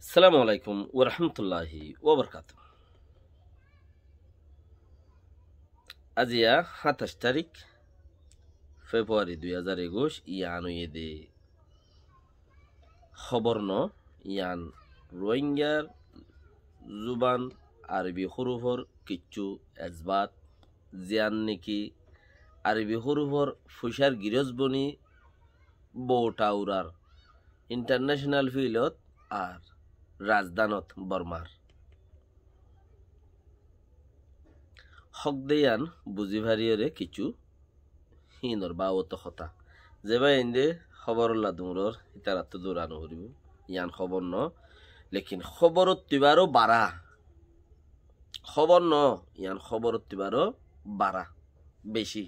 আসসালামু আলাইকুম ওরহমতুল্লাহি ওবরকাতুহ। আজিয়া 27 তারিখ ফেব্রুয়ারি 2021 ইয়ান ইয়েদে খবর ন ইয়ান রোহিঙ্গার জুবান আরবি হরুফর কিচ্ছু এজবাত জিয়ান নেকি আরবি হরুফর ফুসার গিরজবনি বৌটাউরার ইন্টারন্যাশনাল ফিল্ডত আর রাজধানত বর্মার হক দেয়ান বুঝি ভারিয়রে কিছু হিনর বা অত হতা যেবা এন্দে খবর লাদুমরর ইতারাত দৌড়ানো করিব ইয়ান খবর ন লেকিন খবর তিবারও বাড়া খবর ন ইয়ান খবর তিবারও বাড়া বেশি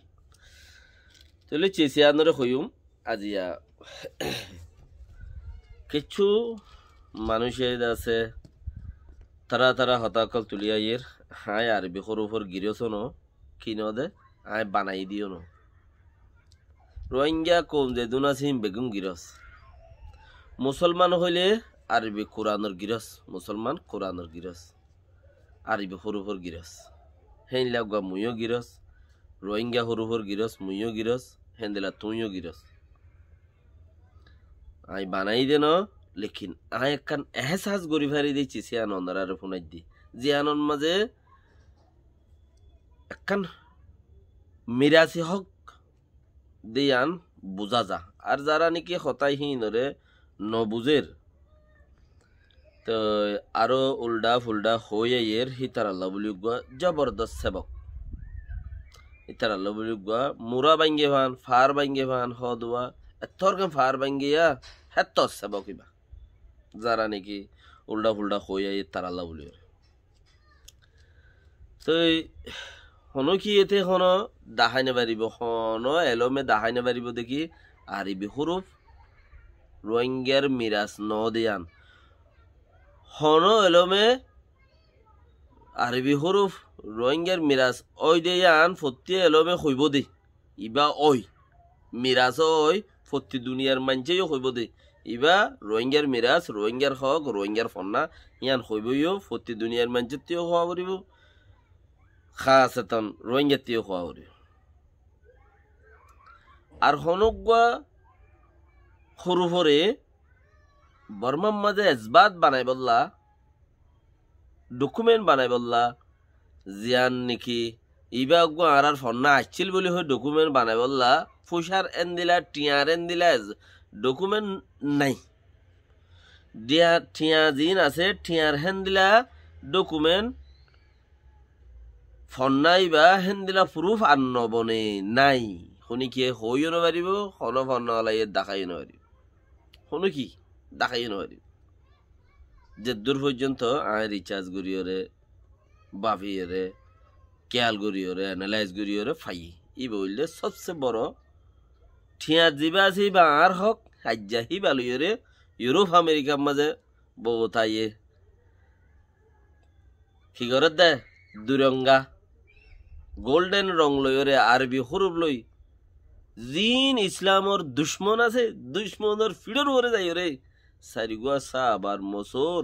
তাহলে চেসিয়ানরে হইম আজিয়া কিছু মানুষের আছে তারা হতাকল তুলিয়া ইয়ের হায় আরবি হরুফর গিরছ ন কিনো দে আয় বানাই দিও ন রোহিঙ্গা কম যে দুনাসিম বেগুন গিরস মুসলমান হইলে আরবি কোরআনর গিরস মুসলমান কোরআনর গিরস আরবি হরুফর গিরস হেন লাগা মুইও গিরস রোহিঙ্গা হরুফর গিরস মুইও গিরস হেন্দেলা তুইও গিরস আই বানাই দে ন লেকিন আয় একখান এহসাস গরি ফারি দিচ্ছি সিয়ান অন্ধার ফোনাই দি জিয়ানন মাঝে একখান মিরাসি হক দিয়ান বুঝা যা আর যারা নাকি হতাই হিনরে নবুজের তো আরো উল্ডা ফুলডা হয়ে এর হিতার আল্লাহ বলি জবরদস্ত সেবক হিতার আল্লাহ বলি মুরা বাঙ্গে ভান ফার বাঙ্গে ভান হদুয়া এতরকম ফার বাঙ্গিয়া হেত সেবক ইবা যারা নাকি উল্ডা ফুলডা হয়ে এর তার আল্লাহ বলি তো হনো কি এতে হনো দাহাইনে পারিব হনো এলমে দাহাইনে পারিব দেখি আরবি হরুফ রোহিঙ্গার মিরাজ ন দিয়ান হনো এলমে আরবি হরুফ রোহিঙ্গার মিরাজ ওই দিয়ান ফতি এলমে হইব দে ইবা ওই মিরাজ ওই ফতি দুনিয়ার মানছেও হইব দে ইবা রোহিঙ্গার মিরাজ রোহিঙ্গার হক রোহিঙ্গার ফন্না ইয়ান হইবইও ফতি দুনিয়ার মানছেও হওয়া পারিব খাসেতন রোহিঙ্গা তিও হওয়া পারিব আর হনগুয়া হরুফরে বর্মার মাঝে এজবাত বানাই বললা ডকুমেন্ট বানাই বললা জিয়ান নাকি ইবা আর ফন্না আসছিল বলে হয় ডকুমেন্ট বানাই বললা ফুসার এন দিলা টিয়ার এন দিলা ডকুমেন্ট নাই দিয়া টিয়া জিন আছে টিয়ার হেন দিলা ডকুমেন্ট ফন্নাই বা হেন দিলা প্রুফ আর নবনে নাই শুনি কি হইও নপারিব হন ফন্নাওয়ালাই দেখাইও নপারিব শুনো কি দেখাইও নপারিব যে দূর পর্যন্ত আয় রিচার্জ করিওরে বাভিওরে খেয়াল করিওরে অ্যানালাইজ করিওরে ফাই ই বললে সবচেয়ে বড় ঠিয়া জিবা আছে বা আর হক হাজ্জা হি বালুইরে ইউরোপ আমেরিকার মাঝে বউতাইয়ে কি করে দে দুরঙ্গা গোল্ডেন রং লইরে আরবি হরুফ লই জিন ইসলামর দুশ্মন আছে দুশ্মনের ফিডর ওরে যাই রে সারিগুয়া সাহাবার মসোর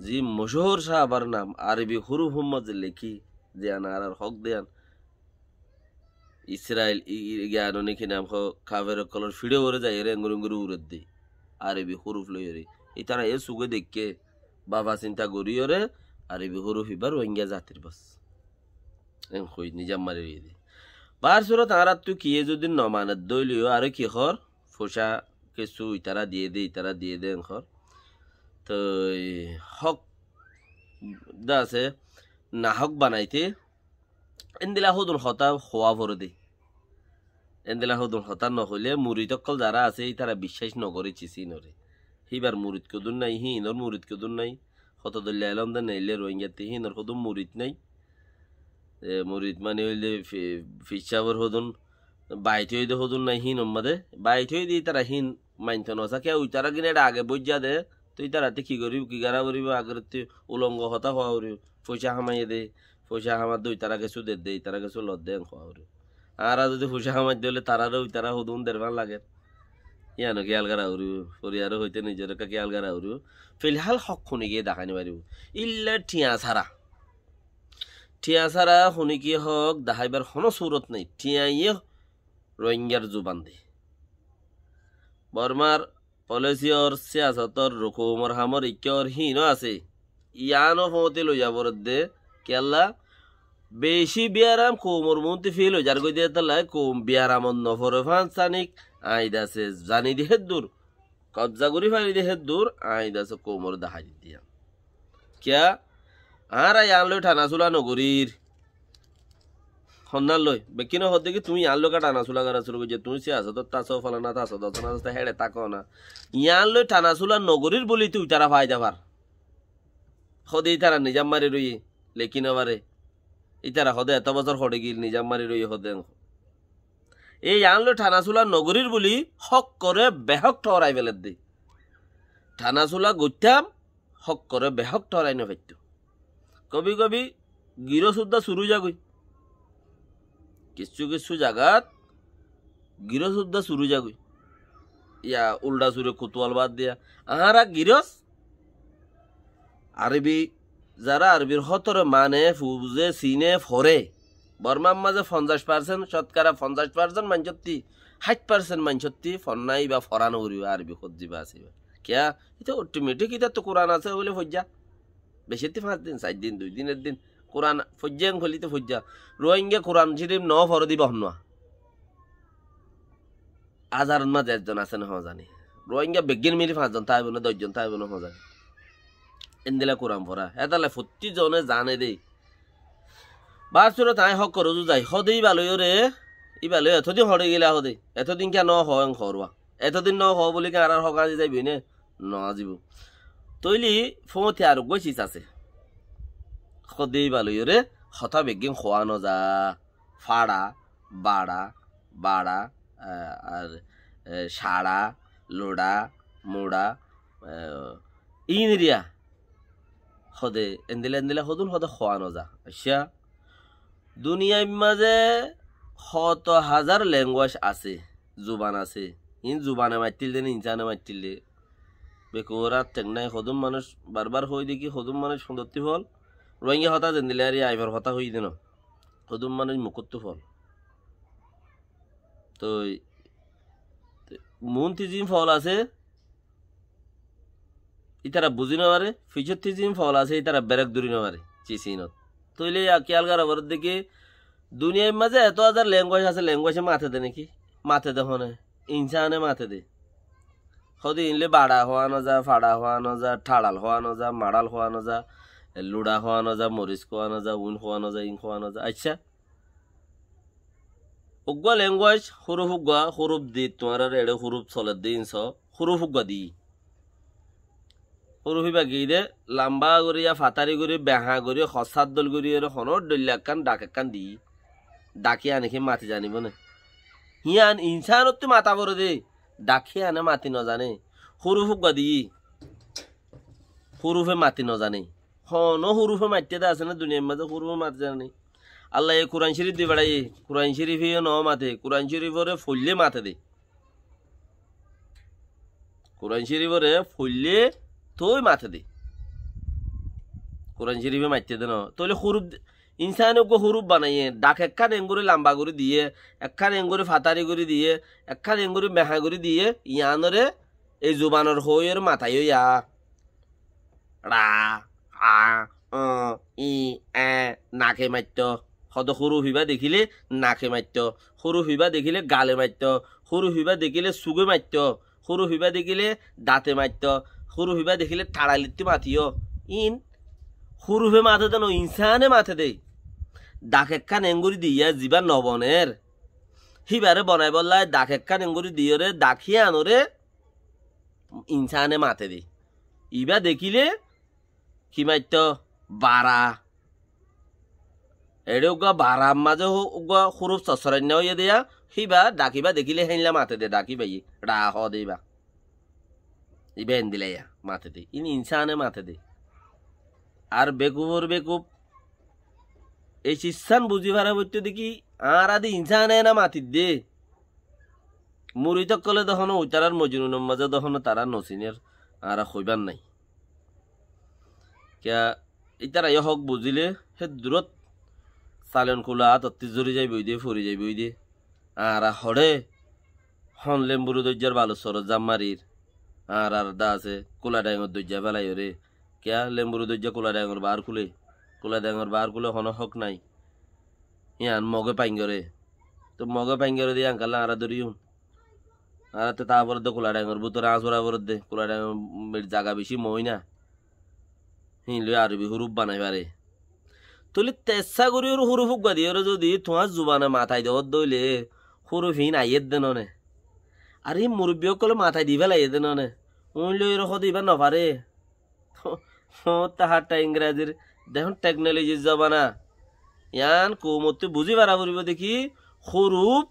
জি মশহর সাহাবার নাম আরবি হরুফ মাঝে লেখি দেয়ান আর হক দেয়ান ইসরায়েল জ্ঞান অনেকে নাম খাবের কলর ফিডে ওরে যাই রে গুরু উড়ে দি আরবি হরুফ লই রে এই তারা এ সুগে দেখকে বাবা চিন্তা করি ওরে আরবি হরুফ এবার রোহিঙ্গা জাতির বাস কই নিজাম মারি দি বার সুরত আর তুই কি যদি নমানত দইলিও আর কি খর ফোসা কিছু ইতারা দিয়ে দে খর তো হক দা আছে না হক বানাইতে এন্দিলা হদুন হতা হওয়া ভরে দে এন্দিলা হদুন হতা নহলে মুরিদকল যারা আছে তারা বিশ্বাস নকরে চিসি নরে হিবার মুরিদ কদুন নাই হিনর মুরিদ কদুন নাই হত দল্লা এলম দে নাইলে রোহিঙ্গাতে হিনর কদুন মুরিদ নাই মুরিদ মানে হইলে ফিসাবর হদুন বাইট হয়ে দে হদুন নাই হিন মাদে বাইট হয়ে দিয়ে তারা হিন মাইনত নসা কে ওই তারা কিনে এটা আগে বইজা দে তুই তারাতে কি করিব কি গারা করিব আগের তুই উলঙ্গ হতা হওয়া করিব পয়সা হামাইয়ে দে পয়সা হামার দুই তারা কিছু দে তারা কিছু লত দে খাওয়া করিব আর যদি পয়সা হামাই দিলে তারারও তারা হদুন দেড় লাগে ইয়ানো খেয়াল করা উরু পরিয়ারও হইতে নিজের খেয়াল করা উরু ফিলহাল হক শুনি গিয়ে দেখানি পারিব ইল্লা টিয়া ছাড়া শুনি কি হক দেখাইবার কোনো সুরত নেই টিয়াইয়ে রোহিঙ্গার জুবান দে বর্মার পলিসিয়র সিয়াসতর রুকুমর হামর ইক্যর হীন আছে ইয়ানো ফতে লই যাবর দে কেল্লা বেশি বিয়ারাম কোমর মন্তি ফিল হই যার গই দিয়ে তালাই কোম বিয়ারামন নফর ফানসানিক আইদাসে জানি দি হেদুর কবজা করি ফাইলি দি হেদুর আইদাসে কোমর দেখাই দিয়া কিয়া আর ইয়ান লই ঠানা চুলা নগরীর সন্ধান লই বেকিনো হতে কি তুমি ইয়ান লোকা টানা চুলা করা শুরু করছে তুমি সিয়াছ তো তাছো ফলানা তাছো দছনা দছটা হেড়ে তাকো না ইয়ান লই টানা চুলা নগরীর বলি তুই তারা ফাই যাবার সদেই তারা নিজাম মারি রই লেকিন বারে ইতারা সদে এত বছর সরে গিল নিজাম মারি রই সদে এই ইয়ান লই টানা চুলা নগরীর বলি হক করে বেহক ঠরাই বেলের দি টানা চুলা গত্যাম হক করে বেহক ঠরাই নফাইত কবি কবি গিরো সুদ্ধা শুরু যাগই কিছু কিছু জায়গাত গিরস উদ্দা শুরু যাগই ইয়া উল্টা সুরে কুতুয়াল বাদ দিয়া আহারা গিরস আরবি যারা আরবির হতরে মানে ফুজে সিনে ফরে বর্মার মাঝে 50% শতকরা 50% মানছত্তি 60% মানছত্তি ফন্নাই বা ফরানো উড়িবা আরবি খজ্জিবা আসিবা কিয়া এটা অটোমেটিক এটা তো কোরআন আছে বলে ফজ্জা বেশিতে 5 দিন 4 দিন 2 দিনের দিন কোরআন ফজ্জাং খলিতে ফজ্জা রোহিঙ্গা কোরআন শরীফ ন ফর দিব হন আজার মাঝে একজন আছে না জানি রোহিঙ্গা বেগিন মিলি 5 জন তাই বলে 10 জন তাই বলে জানি এন্দিলা কোরআন পড়া এতালে ফত্তি জনে জানে দেই বাসুরে তাই হক করো যাই হদেই ভালোই রে ই ভালো এতদিন হরে গেলা হদে এতদিন কেন হয় খরবা এতদিন ন হ বলি কে আর হক আজি যাইবি নে ন আজিব তৈলি ফোঁতে আর গছিস আছে হদেই ভালোই রে হতা বেগিন খোয়ানো যা ফাড়া বাড়া বাড়া আর সাড়া লোড়া মোড়া ইনরিয়া হদে এন্দিলা হদুন হদে খোয়ানো যা আচ্ছা দুনিয়ার মাঝে 100,000 ল্যাঙ্গুয়েজ আছে জুবান আছে ইন জুবানে মাতিল দেন ইনসানে মাতিল দে বেকোরা টেংনাই হদুম মানুষ বারবার হই দেখি হদুম মানুষ সুন্দরতি ফল রোহিঙ্গা হতা জেন্দিলে আর আইভার হতা হই দেন হদুম মানুষ মুকুত্তু ফল তো মন্ত্রী জিম ফল আছে ইতারা বুঝি না পারে ফিচর জিম ফল আছে ইতারা বেরেক দূরি না পারে চিচিনত তৈলে খেয়াল করা বড় দেখি দুনিয়ার মাঝে এত হাজার ল্যাঙ্গুয়েজ আছে ল্যাঙ্গুয়েজে মাথে দে নাকি মাথে দেখো না ইনসানে মাথে দে সদি ইনলে বাড়া হওয়ানো যা ফাড়া হওয়ানো যা ঠাড়াল হওয়ানো যা মাড়াল হওয়ানো যা লুড়া হওয়ানো যা মরিচ খোয়ানো যা উন খোয়ানো যা ইন খোয়ানো যা আচ্ছা উগ্গা ল্যাঙ্গুয়েজ হুরুফ উগ্গা হুরুফ দি তোমার এড়ে হুরুফ চলে দিনছ হুরুফ উগ্গা দি হুরুফি বাকি দে লাম্বা করিয়া ফাতারি করি বেহা করি হসাত দল করি হনৰ দলিয়াকান ডাকান দি ডাকি আনেকি মাতি জানিব না হিয়ান ইনসানত তো মাতা বড় দে ডাকি আনে মাতি নজানে হুরুফ উগ্গা দি হুরুফে মাতি নজানে হন হুরুফে মাতিতে দে আছে না দুনিয়ার মাঝে হুরুফে মাতি জানে আল্লাহ এই কোরআন শরীফ দি বেড়াই কোরআন শরীফ ন মাথে কোরআন শরীফরে ফুললে মাথে দে কোরআন শরীফরে ফুললে তোই মাথে দে কোরআন শরীফে মারতে দে না তাহলে হুরুফ ইনসান হুরুফ বানাইয়ে ডাক একখান এঙ্গুরি লাম্বা করে দিয়ে একখান এঙ্গুরি ফাতারি করে দিয়ে একখান এঙ্গুরি মেহা করে দিয়ে ইয়ানরে এই জুবানর হইয়ের মাথায় ইয়া রা আ ই এ নাকে মারত হদ সরু হিবা দেখিলে নাকে মারত সরু হিবা দেখিলে গালে মারত সরু হিবা দেখিলে চুগে মারত সরু হিবা দেখিলে দাঁতে মারত সরু হিবা দেখিলে ঠাড়ালিতে মাতিও ইন সরুফে মাথে দেন ইনসানে মাথে দে ডাক একখান এঙ্গুরি দিয়া যিবা নবনের হিবারে বনাই বললাই ডাক একখান এঙ্গুরি দিয়রে ডাকিয়ে আনরে ইনসানে মাথে দে ইবা দেখিলে কি মারত বারা এড়ে উগা বারাম মাঝে উগা সরুফ চচরান্য হইয়া দিয়া হিবা ডাকিবা দেখিলে হেনলা মাথে দে ডাকি বাই রা হ দেবা ইবা এন দিলে মাথে দে ইন ইনসানে মাথে দে আর বেকুবর বেকুব এই শিস্যান বুঝি ভাড়া বলতে দেখি আর আদি ইনসানে না মাতি দে মুড়ি তকলে তখন ওইতারার মজনুনের মাঝে তখন তারা নসিনের আর হইবার নাই কিয়া ইতারা হক বুঝিলে হে দূরত চালন খোলা তত্তি জরি যাই বই দিয়ে ফরি যাই বই দিয়ে আর হরে হন লেম্বুরু দৈর্যার বালু সরত জাম্মারির আর দা আছে কোলা ডাঙর দৈর্যা বেলাই রে কিয়া লেম্বুরু দৈর্যা কোলা ডাঙর বার খুলে হন হক নাই ইয়ান মগে পাইঙ্গরে তো মগে পাইঙ্গরে দিয়ে আঙ্কাল আরা ধরিও আর তারপরে তো কোলা ডাঙর বুতরে আঁচ বরাবর দে কোলা ডাঙর জাগা বেশি মই না হিলে আরবি হুরুপ বানাই পারে তুলি তেসা করি ওর হুরুফ উগা দিয়ে যদি তোমার জুবানে মাথায় দেওয়ার দইলে হুরুফ হিন আইয়ের দেন নে আর এই মুরব্বী কলে মাথায় দিবে লাইয়ে দেন নে উইলে এরকম দিবা নপারে তাহারটা ইংরাজির দেখুন টেকনোলজির জবানা ইয়ান কৌমতে বুঝি পারা করিব দেখি হুরুপ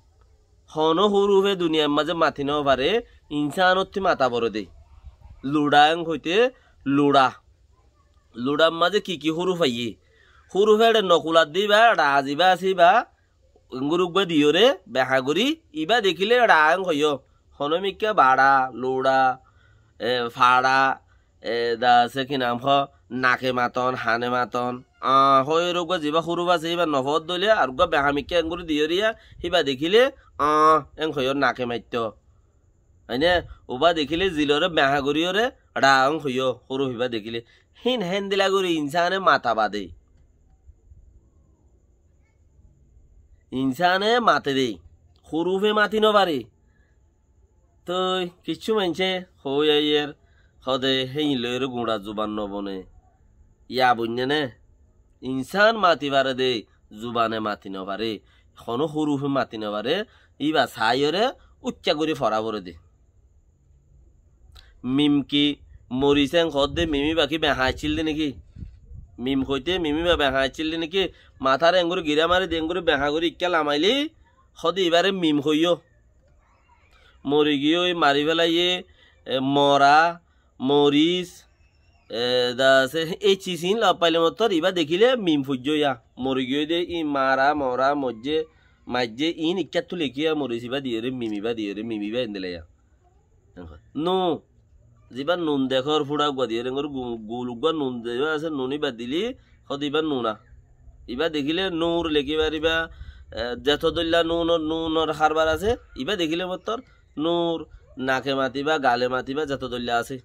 হন হুরুফে দুনিয়ার মাঝে মাথি নেওয়া পারে ইনসানত্তি মাথা বড় দে লুডাং হইতে লুডার মাঝে কি হুরুফ আইয়ে হুরুফে নকুলার দিবা রাজিবা আসিবা গুরুগা দিওরে বেহাগুড়ি ইবা দেখিলে রাং হইয় হনমিকা বাড়া লুড়া ফাড়া দাসে কি নাম নাকে মাতন হানে মাতন হই রোগ যিবা সৰু আছে সিবা নভত দলে আৰু গা বেহামিকে এংগুৰি দিয়ৰিয়া সিবা দেখিলে এং হয়ৰ নাকে মাত্য হয়নে ওবা দেখিলে জিলৰে বেহাগুৰিৰে ৰাং হইয় সৰু সিবা দেখিলে হিন হেন দিলা কৰি ইনসানে মাথা বাদে ইনসানে মাতে দেই সৰুফে মাতি নপারে তো কিছু মানছে হই আইয়ের সদে হেই লয়ের গুঁড়া জুবান নবনে ইয়া বুঝনে নে ইনসান মাতি পারে দে জুবানে মাতি নপারে কোনো সৰুফে মাতি নপারে ইবা চাইরে উচ্চা করে ফরাবরে দে মিমকি মরিছেন খদ দে মিমি বাকি বেহাইছিল দে নাকি মিম হইতে মিমি বা বেহাইছিল দে নাকি মাথার এঙ্গুরি গিরা মারি দেঙ্গুরি বেহা করে ইক্কা লামাইলি সদে এবারে মিম হইয় মরি গিয়ে মারি ফেলাইয়ে মরা মরিচ এই চিচিন লাভ পাইলে মতো ইবা দেখিলে মিম ফুজ ইয়া মরি গিয়ে দে ই মারা মরা মজ্জে মাজ্জে ইন ইচ্ছা তো লেখিয়া মরিচ ইবা দিয়ে রে মিমিবা এনে ইয়া নো যিবা নুন দেখর ফুড়া গুয়া দিয়ে রেঙ্গর গুলুগুয়া নুন যে আছে নুন ইবা দিলি সদ ইবা নুনা ইবা দেখিলে নূর লেখিবার ইবা যেত দল্লা নুনর হারবার আছে ইবা দেখিলে মতর নূর নাকে মাতিবা গালে মাতিবা যত দল্লা আছে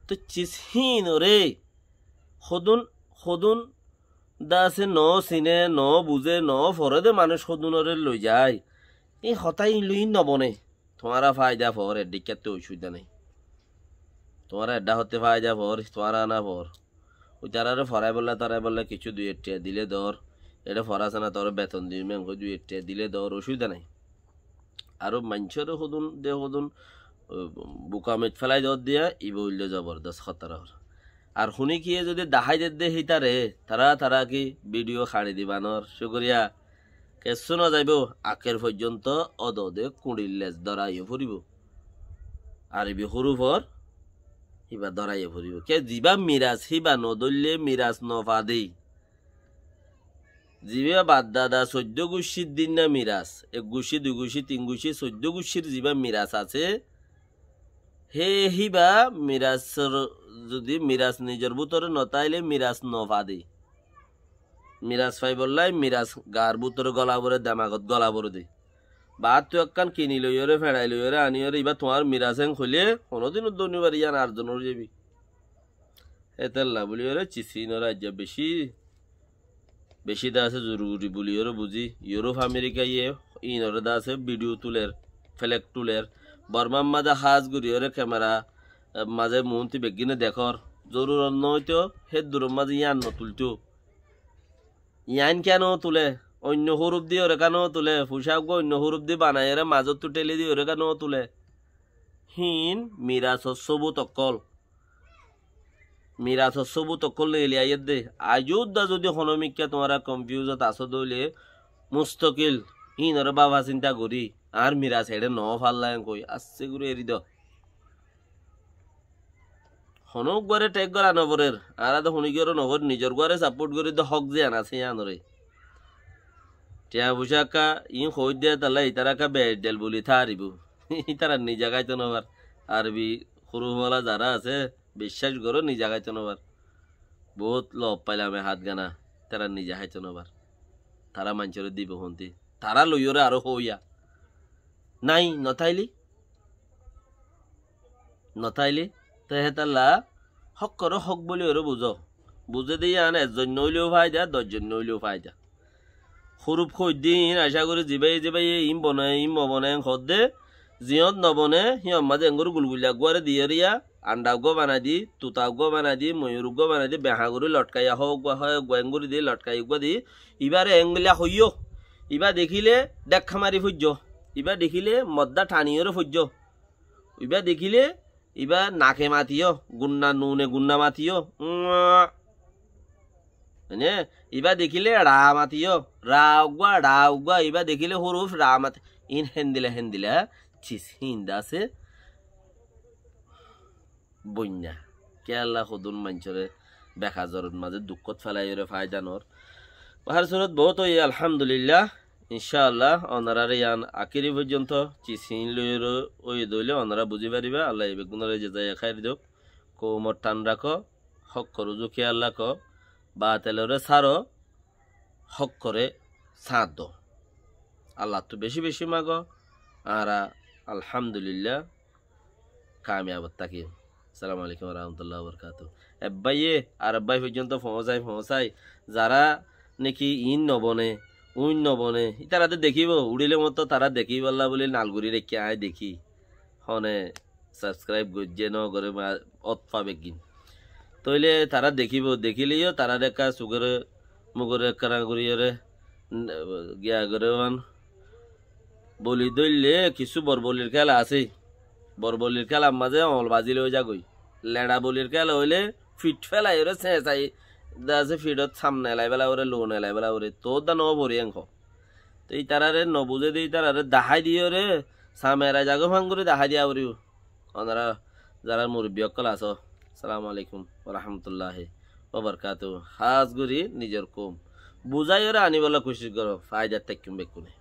তো চিসহিন রে সদুন দাসে ন চিনে ন বুঝে ন ফরে মানুষ সদুনরে লই যায় এই হতাই লই নবনে তোমারা ফায়দা ফর এডিকাতে অসুবিধা নেই তোমারা এডা হতে ফায়দা ফর তোমারা না ফর ওই তারারে ফরাই বললে কিছু 2 টাকা দিলে দর এটা ফরাছে না তোর বেতন দিবি 2 টাকা দিলে দর অসুবিধা নাই আরো মানুষের সদুন বুকামেট ফেলাই দর দিয়া ই বললে জবরদস্ত খতরা আর শুনি কি যদি দাহাই দে হিতারে তারা কি ভিডিও খাড়ি দিবানর শুকরিয়া কেসু না যাইব আকের পর্যন্ত অদদে কুড়ির লেজ দরাইয়ে ফুরিব আর বি সরু ফর হিবা দরাইয়ে ফুরিব কে যিবা মিরাজ হিবা নদললে মিরাজ নফা দেই যিবা বাদ দাদা 14 গুছির দিন না মিরাজ 1 গুছি 2 গুছি 3 গুছি 14 গুছির যিবা মিরাজ আছে হে হিবা মিরাজর যদি মিরাজ নিজের ভিতরে নতাইলে মিরাজ নফা দেই মিরাজ ফাই বললাই মিরাজ গার ভিতরে গলা ভরে দামাগত গলা ভরে দেই বাদ তো একখান কিনি লইরে ফেড়াই লইরে আনিয়রে এবার তোমার মিরাজ হেং খুলে কোনোদিন দনিবার ইয়ান আর্জনের যাবি এতেল্লা বলিওরে চিচিনর রাজ্য বেশি দা আছে জরুরি বলিওরে বুঝি ইউরোপ আমেরিকা ইনরে দা আছে ভিডিও তুলের ফ্লেক তুলের বর্মার মাঝে হাজ গুড়িওরে ক্যামেরা মাঝে মন্ত্রী বেগিনে দেখর জরুর নয়তো হে দূরের মাঝে ইয়ান নতুলতো ইয়ান কেন তুলে অন্য হরুপ দিয়ে ওরে কেন তুলে পোশাক অন্য হরুপ দিয়ে বানাই রে মাজত তো টেলে দিয়ে ওরে কেন তুলে হিন মিরাজ সবু তকল এলিয়াইয়ে দে আজুদা যদি হনমিকা তোমারা কনফিউজত আসো দইলে মুস্তকিল হিন ওরে বাবা চিন্তা করি আর মিরাজ হেডে ন ফাল্লায় কই আসছে গুরু এরি দ হনক গরে টেক গরা নবরের আর তো হনি গরে নবর নিজর গরে সাপোর্ট করি দ হক যে আনাছে আনরে টিয়া বুসাকা ইন খোঁজ দিয়ে তাহলে ইতারাকা বেডেল বলি থারিব ইতারা নিজা গাইতো নবার আরবি সরুওয়ালা যারা আছে বিশ্বাস করো নিজা গাইতো নবার বহুত লভ পাইলাম হাত গানা তারা নিজা হাইতো নবার তারা মানুষের দিব হন্তি তারা লইরে আরো হইয়া নাই নথাইলি তো হেতাল্লা হক করো হক বলি ওরে বুঝে দিয়ে আনে একজন নইলেও ফায়দা 10 জন নইলেও ফায়দা সরুপ খোঁজ দিন আশা করি জিবাই ইম বনে খদ্দে জিয়ত নবনে সিয়ম মাঝে এঙ্গুর গুলগুলিয়া গুয়ারে দিয়ে রিয়া আন্ডাগ বানাই দি তুতাগ বানাই দি ময়ূরগ বানাই দি বেহাগুড়ি লটকাইয়া হোক গোয়েঙ্গুরি দি লটকাই দি ইবারে এঙ্গুলিয়া হইয় ইবা দেখিলে দেখা মারি ফুজ্য ইবা দেখিলে মদ্দা টানিয়রে ফুজ্য ইবা দেখিলে ইবা নাকে মাতিও গুন্না নুনে গুন্না মাতিও ইবা দেখিলে রা মাতিও রা উগা ইবা দেখিলে হরুফ রা মাতি ইন হেন্দিলা চিস হিন্দা আছে বন্যা কেলা সদুন মানুষরে বেকা জ্বরের মাঝে দুঃখত ফেলাই ফায়দা নর পাহাড় সুরত বহুত ওই আলহামদুলিল্লাহ ইনশাআল্লাহ অনারার ইয়ান আকিরি পর্যন্ত চিসিন লইর ওই দইলে অনারা বুঝি পারিবা আল্লাহ এই বেগুনরে যে যাই খাই দিও কোমর টান রাখো হক করো জুকি আল্লাহ ক বা তেলরে সারো হক করে সাঁত দো আল্লাহ তো বেশি মাগো আরা আলহামদুলিল্লাহ কামিয়াব থাকি আসসালামু আলাইকুম রহমতুল্লাহ বরকাতুহ এব্বাইয়ে আর আব্বাই পর্যন্ত ফসাই যারা নাকি ইন নবনে উইন নবনে তারা তো দেখিব উড়িলে মতো তারা দেখিব আল্লাহ বলে নালগুড়ি রেখে আয় দেখি হনে সাবস্ক্রাইব গজ্জে ন করে অত পাবে কিন তইলে তারা দেখিলেও তারা দেখা সুগরে মুগরে কারাগুড়িয়ে গিয়া করে বলি দইলে কিছু বরবলির খেলা আছে বরবলির খেলা মাঝে অল বাজিলে হয়ে যাগই লেড়া বলির খেলা হইলে ফিট ফেলাই ওরে চেঁচাই দাসে ফিটত সামনে এলাই বেলা ওরে লোন এলাই বেলা ওরে তোর দা নব ভরি অঙ্ক তো এই তারারে নবুঝে দিই তারারে দাহাই দিয়ে রে সামেরা জাগো ভাঙ্গুরে দাহাই দিয়া ওরিও ওনারা যারা মুরব্বী অকল আছো আসসালামু আলাইকুম রহমতুল্লাহ ওবরকাতুহ হাজ গুরি নিজের কম বুঝাই ওরা আনিবলা খুশি করো ফায়দার তাকিম বেকুনে